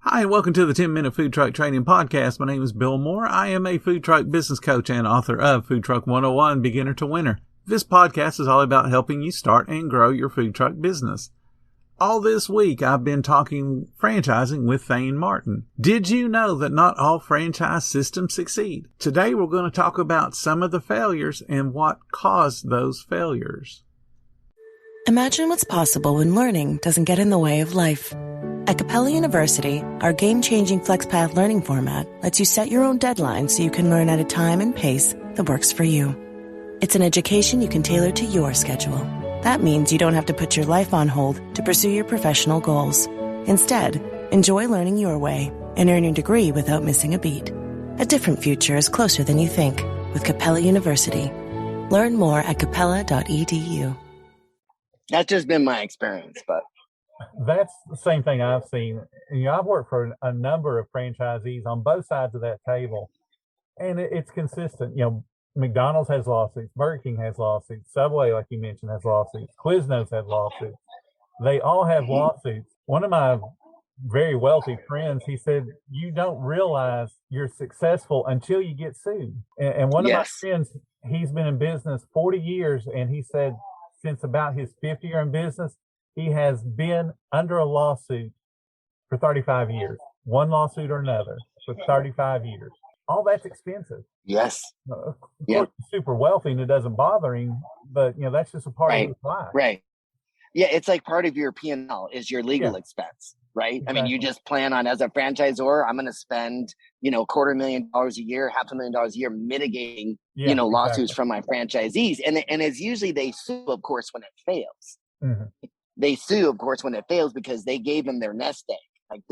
Hi, and welcome to the 10-Minute Food Truck Training Podcast. My name is Bill Moore. I am a food truck business coach and author of Food Truck 101, Beginner to Winner. This podcast is all about helping you start and grow your food truck business. All this week, I've been talking franchising with Thayne Martin. Did you know that not all franchise systems succeed? Today, we're going to talk about some of the failures and what caused those failures. Imagine what's possible when learning doesn't get in the way of life. At Capella University, our game-changing FlexPath learning format lets you set your own deadlines so you can learn at a time and pace that works for you. It's an education you can tailor to your schedule. That means you don't have to put your life on hold to pursue your professional goals. Instead, enjoy learning your way and earn your degree without missing a beat. A different future is closer than you think with Capella University. Learn more at capella.edu. That's just been my experience, but That's the same thing I've seen. I've worked for a number of franchisees on both sides of that table, and it's consistent. McDonald's has lawsuits, Burger King has lawsuits, Subway, like you mentioned, has lawsuits, Quiznos has lawsuits. They all have lawsuits. One of my very wealthy friends, he said, you don't realize you're successful until you get sued. And one of my friends, he's been in business 40 years, and he said since about his 50th year in business, he has been under a lawsuit for 35 years, one lawsuit or another for 35 years. All that's expensive. Yes. Of course, he's super wealthy and it doesn't bother him, but that's just a part of his life. Right. Yeah, it's like part of your P&L is your legal expense, right? Exactly. I mean, you just plan on, as a franchisor, I'm going to spend, $250,000 a year, $500,000 a year mitigating, lawsuits from my franchisees. And it's usually they sue, of course, when it fails. Mm-hmm. They sue, of course, when it fails because they gave them their nest egg. Like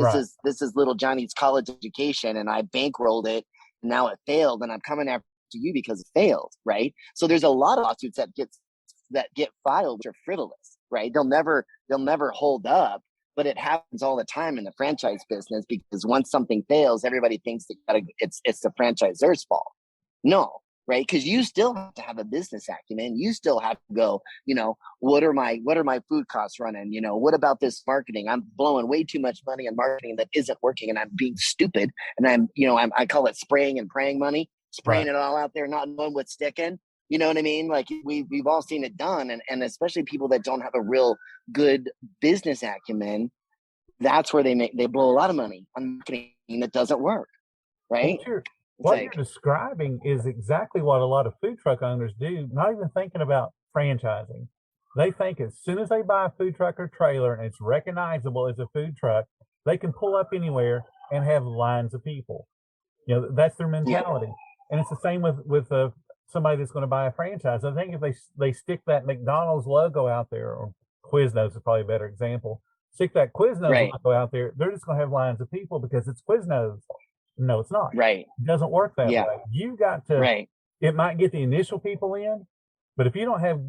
this is little Johnny's college education, and I bankrolled it. And now it failed, and I'm coming after you because it failed, right? So there's a lot of lawsuits that get filed which are frivolous, right? They'll never hold up, but it happens all the time in the franchise business because once something fails, everybody thinks that it's the franchisor's fault. No. Right. Because you still have to have a business acumen. You still have to go, what are my food costs running? What about this marketing? I'm blowing way too much money on marketing that isn't working, and I'm being stupid. And I call it spraying and praying money, spraying it all out there, not knowing what's sticking. You know what I mean? Like we've all seen it done. And especially people that don't have a real good business acumen, that's where they blow a lot of money on marketing that doesn't work. Right. What you're describing is exactly what a lot of food truck owners do, not even thinking about franchising. They think as soon as they buy a food truck or trailer and it's recognizable as a food truck, they can pull up anywhere and have lines of people. That's their mentality. Yeah. And it's the same with somebody that's going to buy a franchise. I think if they stick that McDonald's logo out there, or Quiznos is probably a better example, stick that Quiznos logo out there, they're just going to have lines of people because it's Quiznos. No, it's not. Right. It doesn't work that way. You got to, it might get the initial people in, but if you don't have,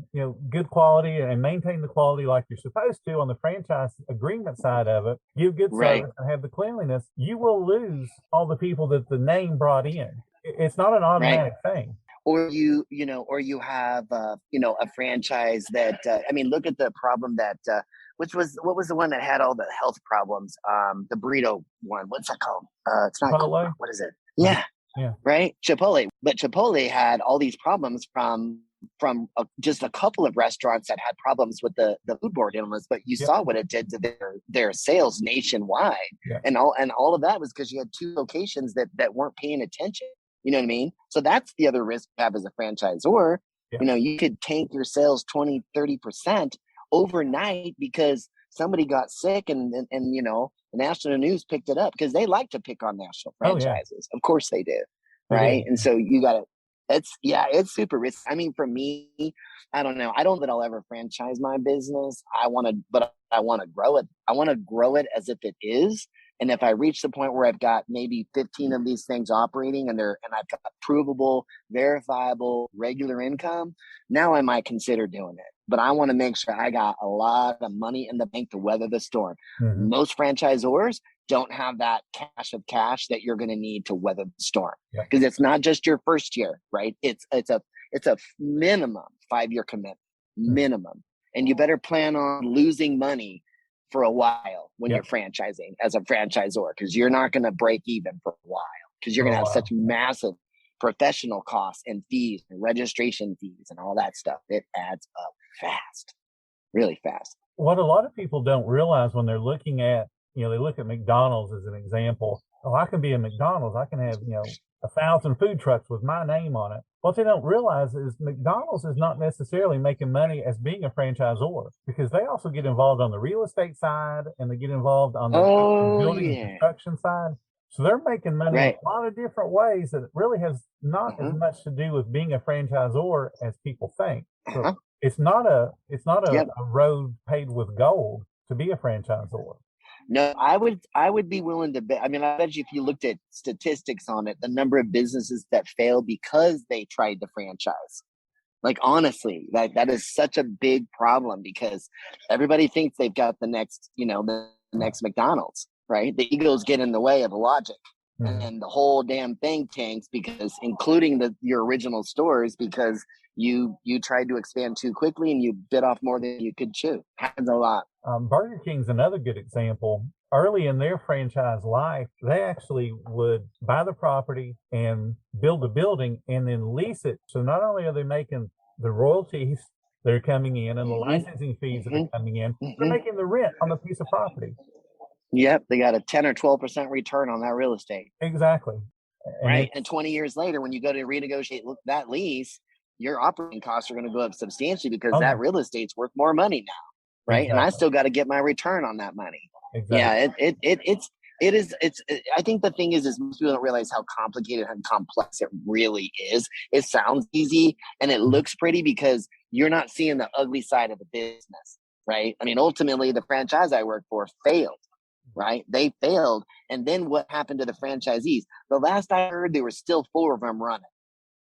good quality and maintain the quality like you're supposed to on the franchise agreement side of it, give good service and have the cleanliness, you will lose all the people that the name brought in. It's not an automatic thing. Or you have, a franchise that, look at the problem that, what was the one that had all the health problems? The burrito one. What's that called? It's not Chipotle. What is it? Yeah. Right. Chipotle. But Chipotle had all these problems from just a couple of restaurants that had problems with the food board illness. But you saw what it did to their sales nationwide, and all of that was because you had two locations that weren't paying attention. You know what I mean? So that's the other risk you have as a franchisor. You could tank your sales 20, 30% overnight because somebody got sick and the national news picked it up because they like to pick on national franchises. Of course they do. Right. And so you got to, it's super risky. I mean, for me, I don't know. I don't know that I'll ever franchise my business. But I want to grow it. I want to grow it as if it is. And if I reach the point where I've got maybe 15 of these things operating and I've got provable, verifiable, regular income, now I might consider doing it. But I want to make sure I got a lot of money in the bank to weather the storm. Mm-hmm. Most franchisors don't have that cash that you're going to need to weather the storm because it's not just your first year, right? It's a minimum 5-year commitment, minimum. And you better plan on losing money for a while when Yep. you're franchising as a franchisor, because you're not going to break even for a while, because you're going to have such massive professional costs and fees and registration fees and all that stuff. It adds up fast, really fast. What a lot of people don't realize when they're looking at, they look at McDonald's as an example. Oh, I can be a McDonald's. I can have, 1,000 food trucks with my name on it. What they don't realize is McDonald's is not necessarily making money as being a franchisor, because they also get involved on the real estate side and they get involved on the building and construction side. So they're making money in a lot of different ways that really has not as much to do with being a franchisor as people think. So it's not a road paved with gold to be a franchisor. No, I would be willing to bet. I mean, I bet you if you looked at statistics on it, the number of businesses that failed because they tried to franchise. Like, honestly, that is such a big problem, because everybody thinks they've got the next McDonald's, right? The egos get in the way of logic, and the whole damn thing tanks, because including your original stores, because you tried to expand too quickly and you bit off more than you could chew. Happens a lot. Burger King's another good example. Early in their franchise life, they actually would buy the property and build the building and then lease it. So not only are they making the royalties that are coming in and the licensing fees that are coming in, they're making the rent on the piece of property. Yep, they got a 10 or 12% return on that real estate. Exactly. Right. And 20 years later, when you go to renegotiate that lease, your operating costs are going to go up substantially, because that real estate's worth more money now. Right. Exactly. And I still got to get my return on that money. Exactly. Yeah, I think the thing is most people don't realize how complicated and complex it really is. It sounds easy and it looks pretty because you're not seeing the ugly side of the business. Right. I mean, ultimately, the franchise I worked for failed. Right. They failed. And then what happened to the franchisees? The last I heard, there were still 4 of them running.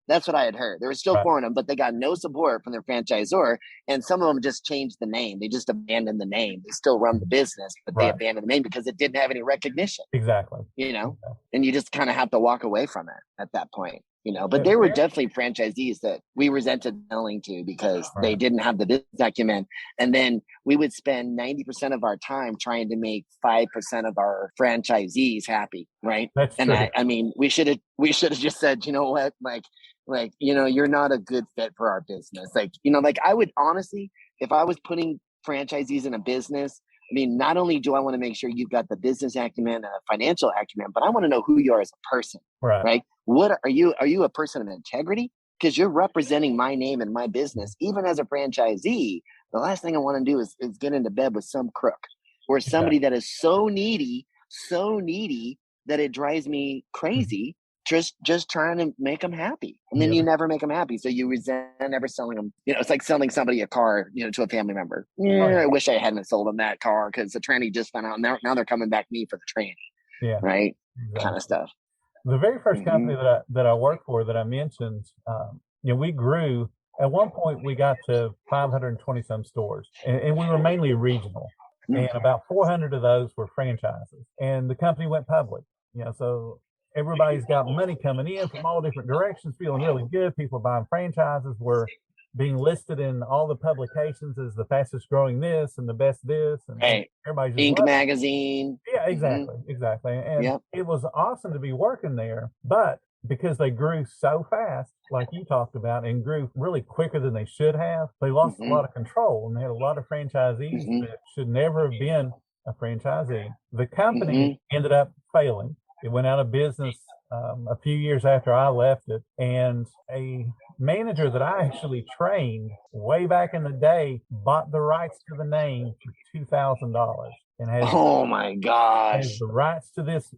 That's what I had heard. There were still 4 of them, but they got no support from their franchisor. And some of them just changed the name. They just abandoned the name. They still run the business, but they abandoned the name because it didn't have any recognition. Exactly. And you just kind of have to walk away from it at that point. But there were definitely franchisees that we resented selling to because they didn't have the business acumen. And then we would spend 90% of our time trying to make 5% of our franchisees happy. Right. That's and true. I mean, we should have just said, you know what, you're not a good fit for our business. I would honestly, if I was putting franchisees in a business, I mean, not only do I want to make sure you've got the business acumen and financial acumen, but I want to know who you are as a person. Right? What are you? Are you a person of integrity? Because you're representing my name and my business. Even as a franchisee, the last thing I want to do is get into bed with some crook or somebody that is so needy that it drives me crazy. Just trying to make them happy. And then you never make them happy. So you resent never selling them. It's like selling somebody a car, to a family member. I wish I hadn't sold them that car because the tranny just found out. Now they're coming back to me for the tranny. Yeah. Right. Exactly. Kind of stuff. The very first company that I worked for that I mentioned, we grew. At one point, we got to 520 some stores, and we were mainly regional. And about 400 of those were franchises. And the company went public. So everybody's got money coming in from all different directions, feeling really good. People buying franchises. We're being listed in all the publications as the fastest growing this and the best this. And everybody's just Inc. magazine. Yeah, exactly. And it was awesome to be working there. But because they grew so fast, like you talked about, and grew really quicker than they should have, they lost a lot of control. And they had a lot of franchisees that should never have been a franchisee. The company ended up failing. It went out of business a few years after I left it. And a manager that I actually trained way back in the day bought the rights to the name for $2,000 and has oh my gosh, has the rights to this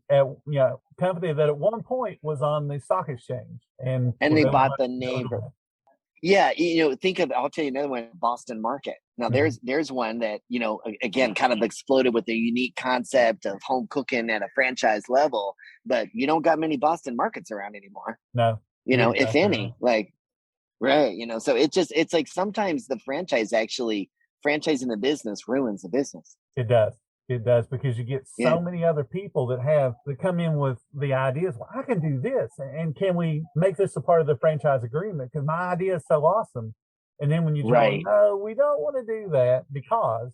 company that at one point was on the stock exchange. And they bought the name. Yeah, I'll tell you another one, Boston Market. Now there's one that, again, kind of exploded with a unique concept of home cooking at a franchise level, but you don't got many Boston Markets around anymore. No. If any, so it's like sometimes the franchising the business ruins the business. It does, because you get so many other people that come in with the ideas. Well, I can do this, and can we make this a part of the franchise agreement? Because my idea is so awesome. And then when you tell them, no, we don't want to do that because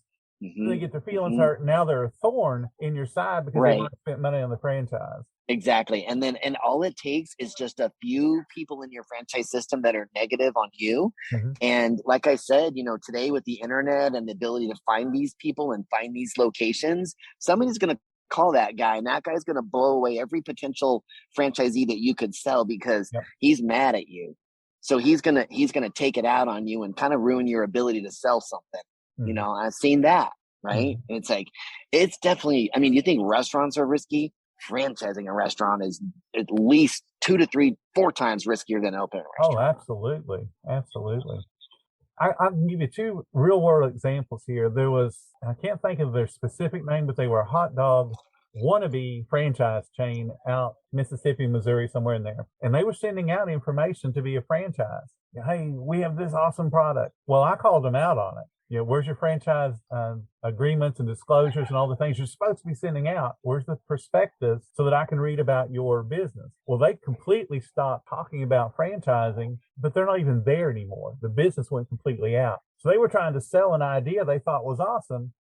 They get their feelings Mm-hmm. hurt. Now they're a thorn in your side because they've Right. already spent money on the franchise. Exactly. And all it takes is just a few people in your franchise system that are negative on you. Mhm. And like I said, today with the internet and the ability to find these people and find these locations, somebody's going to call that guy, and that guy's going to blow away every potential franchisee that you could sell because Yep. he's mad at you. So he's going to take it out on you and kind of ruin your ability to sell something. Mhm. I've seen that, right? Mhm. And it's like, it's definitely, I mean, you think restaurants are risky? Franchising a restaurant is at least 2 to 3, 4 times riskier than opening a Oh, restaurant. absolutely. Absolutely. I can give you 2 real world examples here. I can't think of their specific name, but they were a hot dog wannabe franchise chain out Mississippi, Missouri, somewhere in there. And they were sending out information to be a franchise. Hey, we have this awesome product. Well, I called them out on it. Where's your franchise agreements and disclosures and all the things you're supposed to be sending out? Where's the prospectus so that I can read about your business? Well, they completely stopped talking about franchising, but they're not even there anymore. The business went completely out. So they were trying to sell an idea they thought was awesome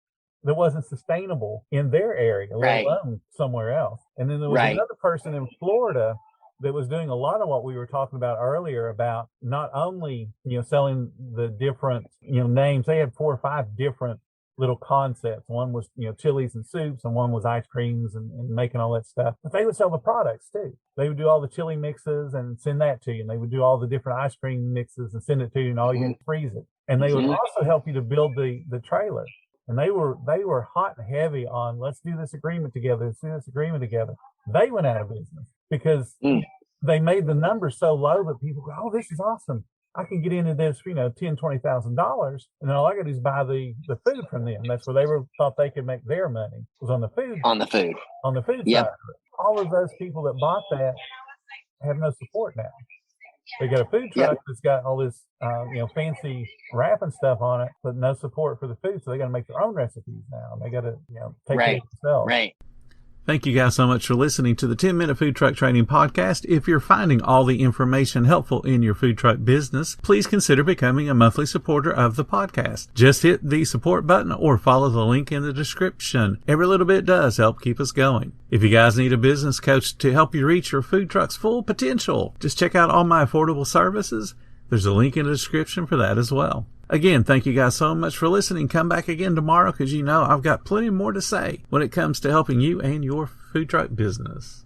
that wasn't sustainable in their area, let Right. alone somewhere else. And then there was Right. another person in Florida that was doing a lot of what we were talking about earlier about not only, selling the different, names. They had 4 or 5 different little concepts. One was, chilies and soups, and one was ice creams and making all that stuff. But they would sell the products too. They would do all the chili mixes and send that to you. And they would do all the different ice cream mixes and send it to you, and all you had to freeze it. And they would also help you to build the trailer. And they were hot and heavy on, let's do this agreement together. Let's do this agreement together. They went out of business because they made the numbers so low that people go, oh, this is awesome. I can get into this, $10,000, $20,000, and then all I got to do is buy the food from them. That's where they thought they could make their money, was on the food. On the food. On the food Yep. side. All of those people that bought that have no support now. They got a food truck that's got all this, fancy wrapping stuff on it, but no support for the food. So they got to make their own recipes now. They got to, take care of themselves. Right. Thank you guys so much for listening to the 10-Minute Food Truck Training Podcast. If you're finding all the information helpful in your food truck business, please consider becoming a monthly supporter of the podcast. Just hit the support button or follow the link in the description. Every little bit does help keep us going. If you guys need a business coach to help you reach your food truck's full potential, just check out all my affordable services. There's a link in the description for that as well. Again, thank you guys so much for listening. Come back again tomorrow because I've got plenty more to say when it comes to helping you and your food truck business.